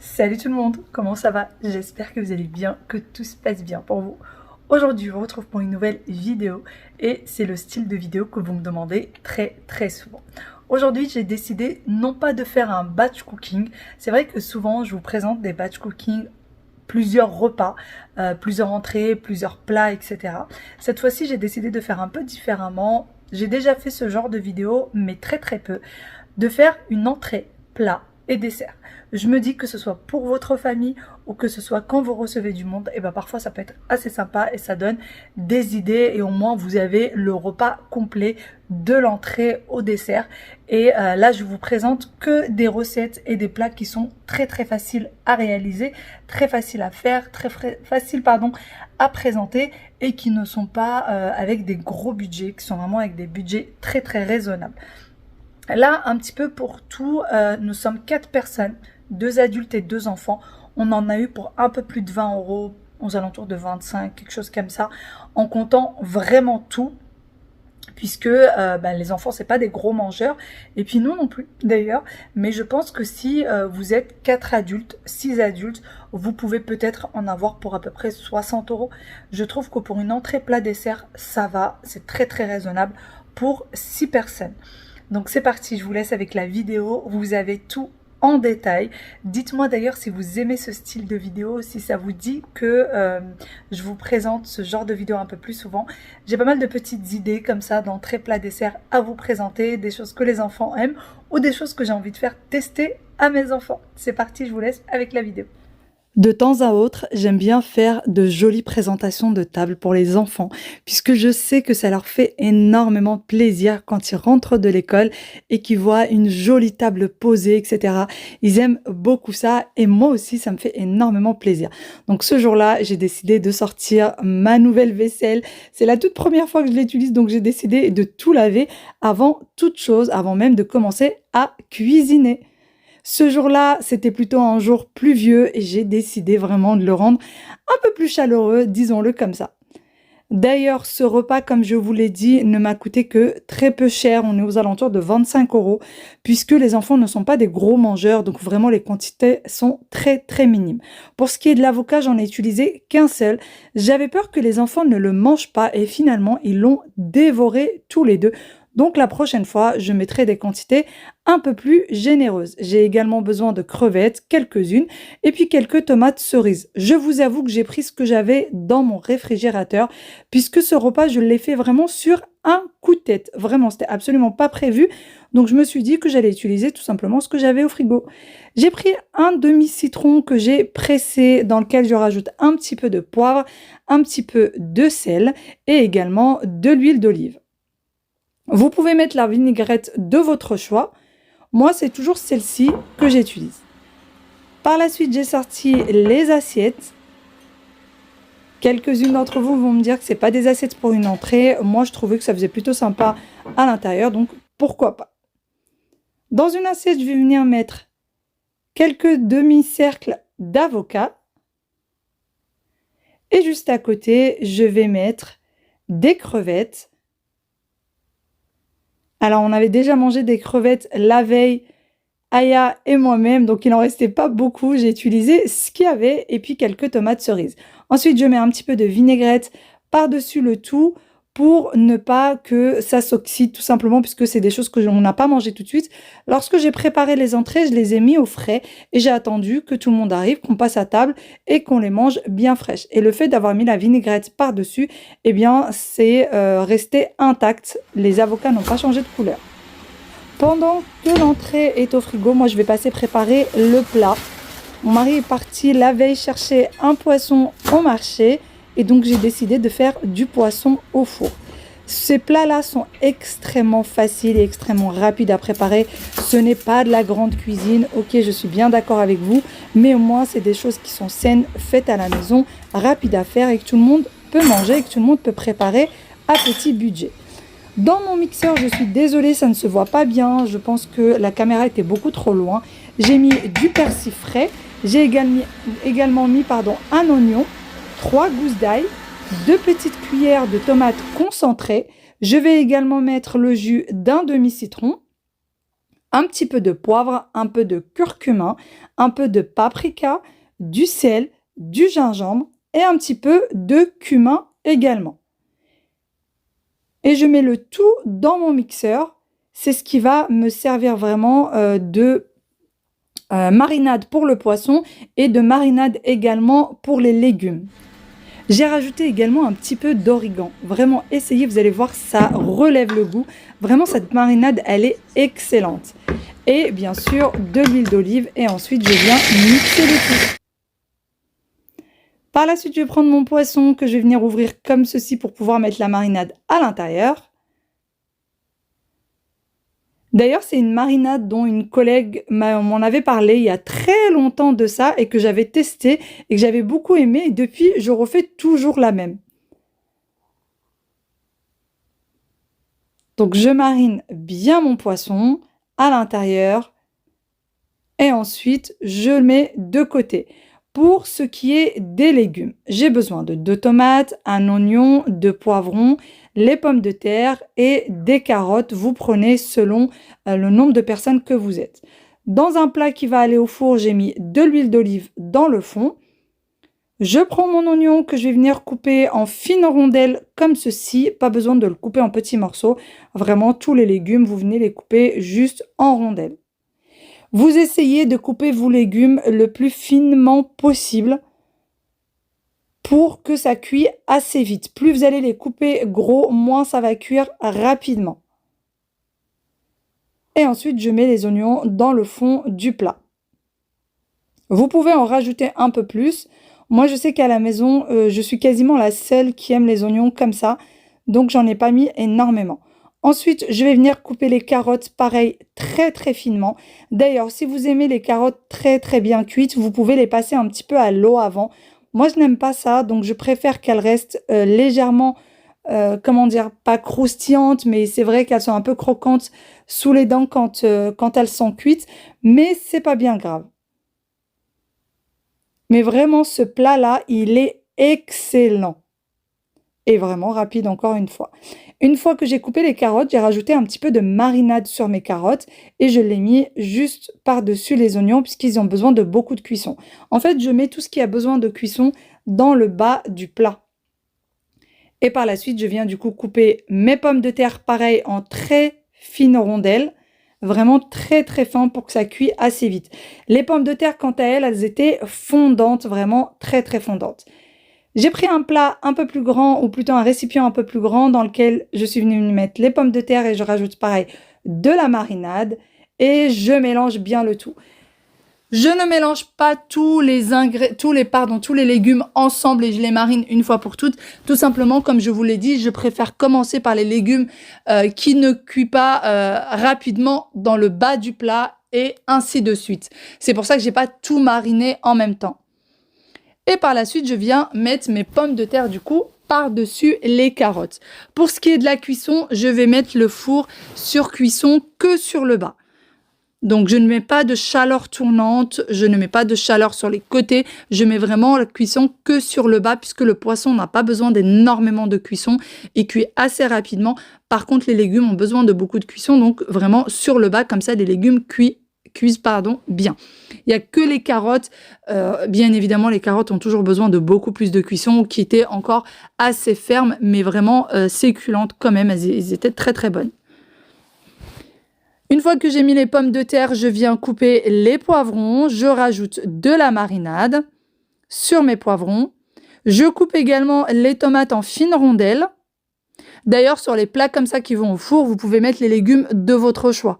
Salut tout le monde, comment ça va? J'espère que vous allez bien, que tout se passe bien pour vous. Aujourd'hui, je vous retrouve pour une nouvelle vidéo et c'est le style de vidéo que vous me demandez très souvent. Aujourd'hui, j'ai décidé non pas de faire un batch cooking. C'est vrai que souvent, je vous présente des batch cooking, plusieurs repas, plusieurs entrées, plusieurs plats, etc. Cette fois-ci, j'ai décidé de faire un peu différemment. J'ai déjà fait ce genre de vidéo, mais très peu, de faire une entrée, plat et dessert. Je me dis que ce soit pour votre famille ou que ce soit quand vous recevez du monde, et ben parfois ça peut être assez sympa et ça donne des idées et au moins vous avez le repas complet de l'entrée au dessert. Et là je vous présente que des recettes et des plats qui sont très faciles à réaliser, très faciles à faire, faciles à présenter et qui ne sont pas avec des gros budgets, qui sont vraiment avec des budgets très raisonnables. Là, un petit peu pour tout, nous sommes 4 personnes, 2 adultes et 2 enfants. On en a eu pour un peu plus de 20 euros, aux alentours de 25, quelque chose comme ça, en comptant vraiment tout, puisque les enfants, c'est pas des gros mangeurs, et puis nous non plus d'ailleurs. Mais je pense que si vous êtes 4 adultes, 6 adultes, vous pouvez peut-être en avoir pour à peu près 60 euros. Je trouve que pour une entrée plat dessert, ça va, c'est très raisonnable pour 6 personnes. Donc c'est parti, je vous laisse avec la vidéo, vous avez tout en détail. Dites-moi d'ailleurs si vous aimez ce style de vidéo, si ça vous dit que je vous présente ce genre de vidéo un peu plus souvent. J'ai pas mal de petites idées comme ça d'entrée plat dessert à vous présenter, des choses que les enfants aiment ou des choses que j'ai envie de faire tester à mes enfants. C'est parti, je vous laisse avec la vidéo. De temps à autre, j'aime bien faire de jolies présentations de table pour les enfants, puisque je sais que ça leur fait énormément plaisir quand ils rentrent de l'école et qu'ils voient une jolie table posée, etc. Ils aiment beaucoup ça et moi aussi, ça me fait énormément plaisir. Donc ce jour-là, j'ai décidé de sortir ma nouvelle vaisselle. C'est la toute première fois que je l'utilise, donc j'ai décidé de tout laver avant toute chose, avant même de commencer à cuisiner. Ce jour-là, c'était plutôt un jour pluvieux et j'ai décidé vraiment de le rendre un peu plus chaleureux, disons-le comme ça. D'ailleurs, ce repas, comme je vous l'ai dit, ne m'a coûté que très peu cher. On est aux alentours de 25 euros, puisque les enfants ne sont pas des gros mangeurs, donc vraiment les quantités sont très minimes. Pour ce qui est de l'avocat, j'en ai utilisé qu'un seul. J'avais peur que les enfants ne le mangent pas et finalement, ils l'ont dévoré tous les deux. Donc la prochaine fois, je mettrai des quantités un peu plus généreuses. J'ai également besoin de crevettes, quelques-unes, et puis quelques tomates cerises. Je vous avoue que j'ai pris ce que j'avais dans mon réfrigérateur, puisque ce repas, je l'ai fait vraiment sur un coup de tête. Vraiment, c'était absolument pas prévu. Donc je me suis dit que j'allais utiliser tout simplement ce que j'avais au frigo. J'ai pris un demi-citron que j'ai pressé, dans lequel je rajoute un petit peu de poivre, un petit peu de sel, et également de l'huile d'olive. Vous pouvez mettre la vinaigrette de votre choix. Moi, c'est toujours celle-ci que j'utilise. Par la suite, j'ai sorti les assiettes. Quelques-unes d'entre vous vont me dire que ce n'est pas des assiettes pour une entrée. Moi, je trouvais que ça faisait plutôt sympa à l'intérieur, donc pourquoi pas. Dans une assiette, je vais venir mettre quelques demi-cercles d'avocat. Et juste à côté, je vais mettre des crevettes. Alors, on avait déjà mangé des crevettes la veille, Aya et moi-même, donc il n'en restait pas beaucoup. J'ai utilisé ce qu'il y avait et puis quelques tomates cerises. Ensuite, je mets un petit peu de vinaigrette par-dessus le tout pour ne pas que ça s'oxyde tout simplement, puisque c'est des choses que on n'a pas mangé tout de suite. Lorsque j'ai préparé les entrées, je les ai mis au frais et j'ai attendu que tout le monde arrive, qu'on passe à table et qu'on les mange bien fraîches. Et le fait d'avoir mis la vinaigrette par-dessus, eh bien, c'est resté intact. Les avocats n'ont pas changé de couleur. Pendant que l'entrée est au frigo, moi je vais passer préparer le plat. Mon mari est parti la veille chercher un poisson au marché et donc j'ai décidé de faire du poisson au four. Ces plats-là sont extrêmement faciles et extrêmement rapides à préparer. Ce n'est pas de la grande cuisine, ok, je suis bien d'accord avec vous, mais au moins c'est des choses qui sont saines, faites à la maison, rapides à faire et que tout le monde peut manger et que tout le monde peut préparer à petit budget. Dans mon mixeur, je suis désolée, ça ne se voit pas bien. Je pense que la caméra était beaucoup trop loin. J'ai mis du persil frais. J'ai également mis un oignon, 3 gousses d'ail, 2 petites cuillères de tomates concentrées. Je vais également mettre le jus d'un demi-citron, un petit peu de poivre, un peu de curcuma, un peu de paprika, du sel, du gingembre et un petit peu de cumin également. Et je mets le tout dans mon mixeur. C'est ce qui va me servir vraiment de marinade pour le poisson et de marinade également pour les légumes. J'ai rajouté également un petit peu d'origan. Vraiment, essayez, vous allez voir, ça relève le goût. Vraiment, cette marinade, elle est excellente. Et bien sûr, de l'huile d'olive. Et ensuite, je viens mixer le tout. Par la suite, je vais prendre mon poisson que je vais venir ouvrir comme ceci pour pouvoir mettre la marinade à l'intérieur. D'ailleurs, c'est une marinade dont une collègue m'en avait parlé il y a très longtemps de ça et que j'avais testé et que j'avais beaucoup aimé. Et depuis, je refais toujours la même. Donc, je marine bien mon poisson à l'intérieur et ensuite, je le mets de côté. Pour ce qui est des légumes, j'ai besoin de 2 tomates, un oignon, 2 poivrons, les pommes de terre et des carottes. Vous prenez selon le nombre de personnes que vous êtes. Dans un plat qui va aller au four, j'ai mis de l'huile d'olive dans le fond. Je prends mon oignon que je vais venir couper en fines rondelles comme ceci. Pas besoin de le couper en petits morceaux. Vraiment, tous les légumes, vous venez les couper juste en rondelles. Vous essayez de couper vos légumes le plus finement possible pour que ça cuise assez vite. Plus vous allez les couper gros, moins ça va cuire rapidement. Et ensuite, je mets les oignons dans le fond du plat. Vous pouvez en rajouter un peu plus. Moi, je sais qu'à la maison, je suis quasiment la seule qui aime les oignons comme ça. Donc, j'en ai pas mis énormément. Ensuite, je vais venir couper les carottes, pareil, très très finement. D'ailleurs, si vous aimez les carottes très très bien cuites, vous pouvez les passer un petit peu à l'eau avant. Moi, je n'aime pas ça, donc je préfère qu'elles restent légèrement, comment dire, pas croustillantes, mais c'est vrai qu'elles sont un peu croquantes sous les dents quand elles sont cuites, mais c'est pas bien grave. Mais vraiment, ce plat-là, il est excellent. Et vraiment rapide encore une fois. Une fois que j'ai coupé les carottes, j'ai rajouté un petit peu de marinade sur mes carottes et je l'ai mis juste par-dessus les oignons puisqu'ils ont besoin de beaucoup de cuisson. En fait, je mets tout ce qui a besoin de cuisson dans le bas du plat. Et par la suite, je viens du coup couper mes pommes de terre pareil en très fines rondelles. Vraiment très très fin pour que ça cuise assez vite. Les pommes de terre, quant à elles, elles étaient fondantes, vraiment très très fondantes. J'ai pris un plat un peu plus grand, ou plutôt un récipient un peu plus grand dans lequel je suis venue mettre les pommes de terre et je rajoute pareil de la marinade et je mélange bien le tout. Je ne mélange pas tous les légumes ensemble et je les marine une fois pour toutes. Tout simplement, comme je vous l'ai dit, je préfère commencer par les légumes qui ne cuisent pas rapidement dans le bas du plat et ainsi de suite. C'est pour ça que j'ai pas tout mariné en même temps. Et par la suite, je viens mettre mes pommes de terre du coup par-dessus les carottes. Pour ce qui est de la cuisson, je vais mettre le four sur cuisson que sur le bas. Donc, je ne mets pas de chaleur tournante, je ne mets pas de chaleur sur les côtés. Je mets vraiment la cuisson que sur le bas puisque le poisson n'a pas besoin d'énormément de cuisson. Il cuit assez rapidement. Par contre, les légumes ont besoin de beaucoup de cuisson. Donc, vraiment sur le bas, comme ça, les légumes cuisent bien. Il n'y a que les carottes. Bien évidemment, les carottes ont toujours besoin de beaucoup plus de cuisson, qui étaient encore assez fermes, mais vraiment succulentes quand même. Elles étaient très très bonnes. Une fois que j'ai mis les pommes de terre, je viens couper les poivrons. Je rajoute de la marinade sur mes poivrons. Je coupe également les tomates en fines rondelles. D'ailleurs, sur les plats comme ça qui vont au four, vous pouvez mettre les légumes de votre choix.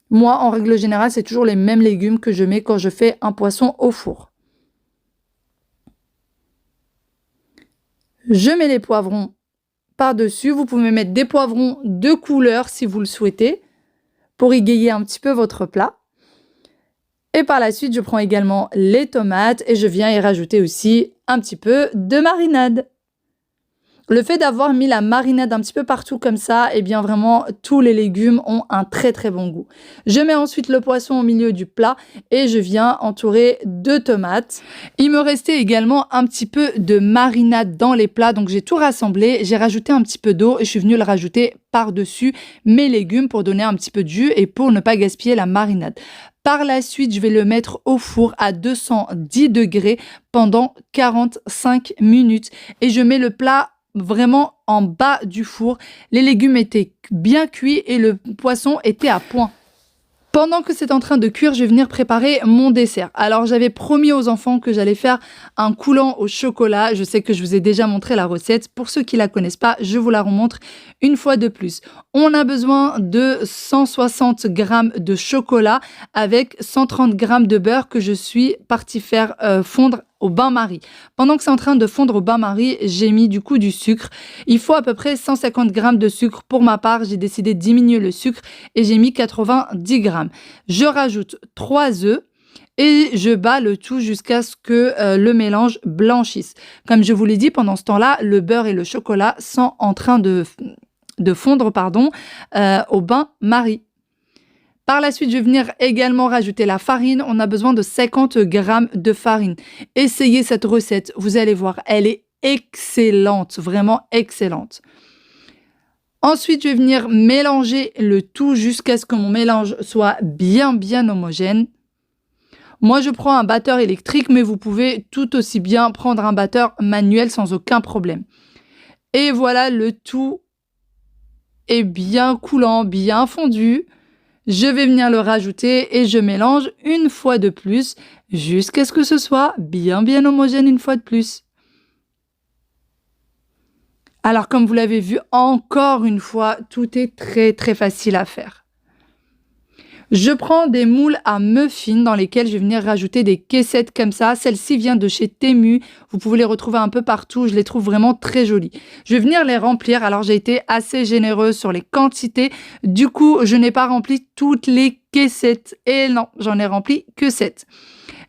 Moi, en règle générale, c'est toujours les mêmes légumes que je mets quand je fais un poisson au four. Je mets les poivrons par-dessus. Vous pouvez mettre des poivrons de couleur si vous le souhaitez, pour égayer un petit peu votre plat. Et par la suite, je prends également les tomates et je viens y rajouter aussi un petit peu de marinade. Le fait d'avoir mis la marinade un petit peu partout comme ça, eh bien vraiment tous les légumes ont un très très bon goût. Je mets ensuite le poisson au milieu du plat et je viens entourer de tomates. Il me restait également un petit peu de marinade dans les plats, donc j'ai tout rassemblé, j'ai rajouté un petit peu d'eau et je suis venue le rajouter par-dessus mes légumes pour donner un petit peu de jus et pour ne pas gaspiller la marinade. Par la suite, je vais le mettre au four à 210 degrés pendant 45 minutes et je mets le plat vraiment en bas du four. Les légumes étaient bien cuits et le poisson était à point. Pendant que c'est en train de cuire, je vais venir préparer mon dessert. Alors, j'avais promis aux enfants que j'allais faire un coulant au chocolat. Je sais que je vous ai déjà montré la recette. Pour ceux qui la connaissent pas, je vous la remontre une fois de plus. On a besoin de 160 g de chocolat avec 130 g de beurre que je suis partie faire fondre au bain-marie. Pendant que c'est en train de fondre au bain-marie, j'ai mis du coup du sucre. Il faut à peu près 150 g de sucre. Pour ma part, j'ai décidé de diminuer le sucre et j'ai mis 90 g. Je rajoute 3 œufs et je bats le tout jusqu'à ce que le mélange blanchisse. Comme je vous l'ai dit, pendant ce temps-là, le beurre et le chocolat sont en train de fondre au bain-marie. Par la suite, je vais venir également rajouter la farine. On a besoin de 50 g de farine. Essayez cette recette, vous allez voir, elle est excellente, vraiment excellente. Ensuite, je vais venir mélanger le tout jusqu'à ce que mon mélange soit bien homogène. Moi, je prends un batteur électrique, mais vous pouvez tout aussi bien prendre un batteur manuel sans aucun problème. Et voilà, le tout est bien coulant, bien fondu. Je vais venir le rajouter et je mélange une fois de plus jusqu'à ce que ce soit bien homogène une fois de plus. Alors comme vous l'avez vu, encore une fois, tout est très facile à faire. Je prends des moules à muffins dans lesquels je vais venir rajouter des caissettes comme ça. Celle-ci vient de chez Temu. Vous pouvez les retrouver un peu partout. Je les trouve vraiment très jolies. Je vais venir les remplir. Alors, j'ai été assez généreuse sur les quantités. Du coup, je n'ai pas rempli toutes les caissettes. Et non, j'en ai rempli que 7.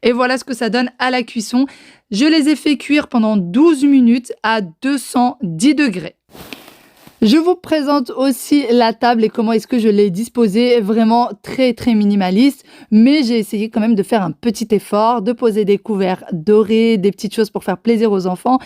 Et voilà ce que ça donne à la cuisson. Je les ai fait cuire pendant 12 minutes à 210 degrés. Je vous présente aussi la table et comment est-ce que je l'ai disposée, vraiment très minimaliste, mais j'ai essayé quand même de faire un petit effort, de poser des couverts dorés, des petites choses pour faire plaisir aux enfants.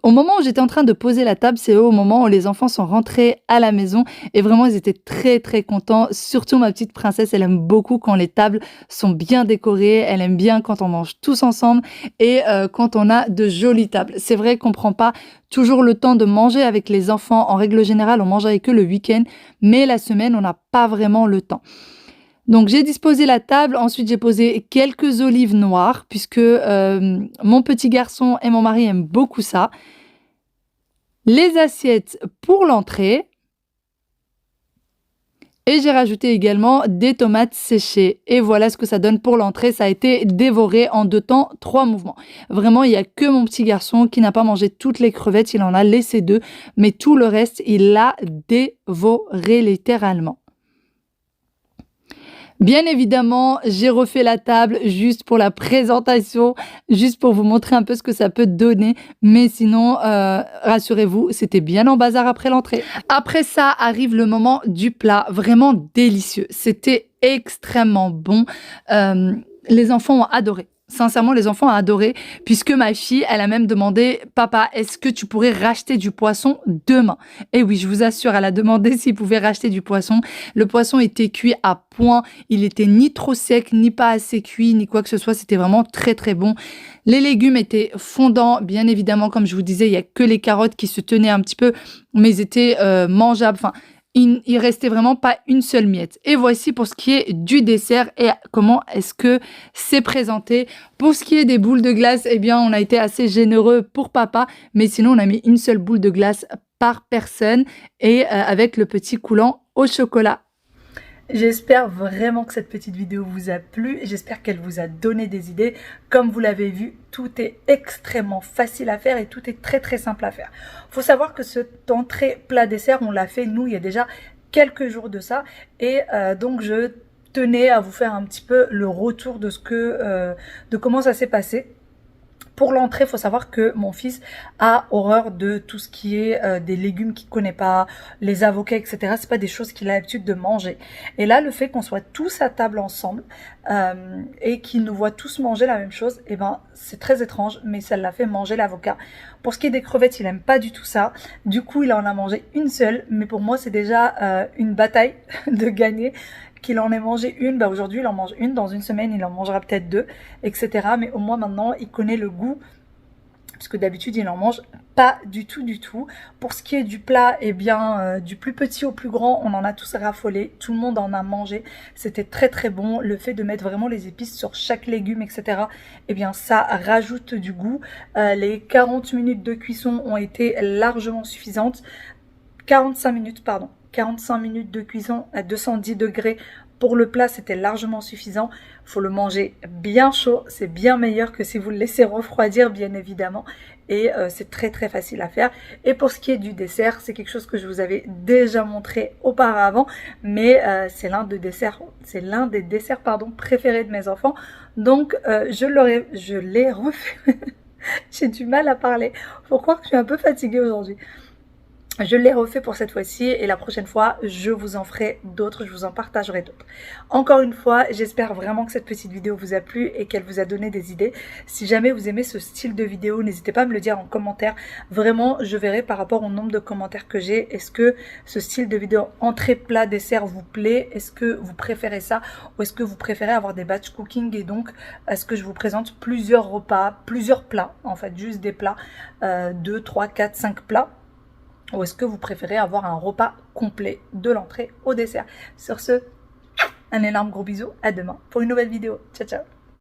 Au moment où j'étais en train de poser la table, c'est au moment où les enfants sont rentrés à la maison et vraiment ils étaient très contents, surtout ma petite princesse, elle aime beaucoup quand les tables sont bien décorées, elle aime bien quand on mange tous ensemble et quand on a de jolies tables. C'est vrai qu'on prend pas toujours le temps de manger avec les enfants, en règle générale on mange avec eux le week-end, mais la semaine on n'a pas vraiment le temps. Donc j'ai disposé la table, ensuite j'ai posé quelques olives noires puisque mon petit garçon et mon mari aiment beaucoup ça. Les assiettes pour l'entrée et j'ai rajouté également des tomates séchées. Et voilà ce que ça donne pour l'entrée, ça a été dévoré en 2 temps, 3 mouvements. Vraiment, il n'y a que mon petit garçon qui n'a pas mangé toutes les crevettes, il en a laissé 2, mais tout le reste, il l'a dévoré littéralement. Bien évidemment, j'ai refait la table juste pour la présentation, juste pour vous montrer un peu ce que ça peut donner. Mais sinon, rassurez-vous, c'était bien en bazar après l'entrée. Après ça, arrive le moment du plat, vraiment délicieux. C'était extrêmement bon. Les enfants ont adoré. Sincèrement, les enfants ont adoré, puisque ma fille, elle a même demandé « Papa, est-ce que tu pourrais racheter du poisson demain ?» Et oui, je vous assure, elle a demandé s'il pouvait racheter du poisson. Le poisson était cuit à point, il était ni trop sec, ni pas assez cuit, ni quoi que ce soit. C'était vraiment très bon. Les légumes étaient fondants, bien évidemment, comme je vous disais, il n'y a que les carottes qui se tenaient un petit peu, mais ils étaient mangeables. Enfin, il restait vraiment pas une seule miette. Et voici pour ce qui est du dessert et comment est-ce que c'est présenté. Pour ce qui est des boules de glace, eh bien, on a été assez généreux pour papa, mais sinon, on a mis une seule boule de glace par personne et avec le petit coulant au chocolat. J'espère vraiment que cette petite vidéo vous a plu. J'espère qu'elle vous a donné des idées. Comme vous l'avez vu, tout est extrêmement facile à faire et tout est très simple à faire. Faut savoir que cette entrée plat dessert, on l'a fait nous il y a déjà quelques jours de ça. Et donc je tenais à vous faire un petit peu le retour de de comment ça s'est passé. Pour l'entrée, il faut savoir que mon fils a horreur de tout ce qui est des légumes qu'il connaît pas, les avocats, etc. C'est pas des choses qu'il a l'habitude de manger. Et là, le fait qu'on soit tous à table ensemble et qu'il nous voit tous manger la même chose, eh ben, c'est très étrange, mais ça l'a fait manger l'avocat. Pour ce qui est des crevettes, il aime pas du tout ça. Du coup, il en a mangé une seule, mais pour moi, c'est déjà une bataille de gagner. Qu'il en ait mangé une, bah aujourd'hui il en mange une, dans une semaine il en mangera peut-être deux, etc. Mais au moins maintenant il connaît le goût, parce que d'habitude il en mange pas du tout du tout. Pour ce qui est du plat, eh bien du plus petit au plus grand, on en a tous raffolé, tout le monde en a mangé, c'était très très bon. Le fait de mettre vraiment les épices sur chaque légume, etc., eh bien ça rajoute du goût. Les 40 minutes de cuisson ont été largement suffisantes. 45 minutes, pardon. 45 minutes de cuisson à 210 degrés pour le plat, c'était largement suffisant. Il faut le manger bien chaud, c'est bien meilleur que si vous le laissez refroidir, bien évidemment. Et c'est très très facile à faire. Et pour ce qui est du dessert, c'est quelque chose que je vous avais déjà montré auparavant, mais c'est l'un des desserts préférés de mes enfants. Donc je l'ai refait. J'ai du mal à parler. Faut croire que je suis un peu fatiguée aujourd'hui. Je l'ai refait pour cette fois-ci et la prochaine fois, je vous en ferai d'autres, je vous en partagerai d'autres. Encore une fois, j'espère vraiment que cette petite vidéo vous a plu et qu'elle vous a donné des idées. Si jamais vous aimez ce style de vidéo, n'hésitez pas à me le dire en commentaire. Vraiment, je verrai par rapport au nombre de commentaires que j'ai. Est-ce que ce style de vidéo entrée, plat, dessert vous plaît? Est-ce que vous préférez ça? Ou est-ce que vous préférez avoir des batch cooking et donc est-ce que je vous présente plusieurs repas, plusieurs plats, en fait, juste des plats, 2, 3, 4, 5 plats? Ou est-ce que vous préférez avoir un repas complet de l'entrée au dessert? Sur ce, un énorme gros bisou, à demain pour une nouvelle vidéo. Ciao ciao.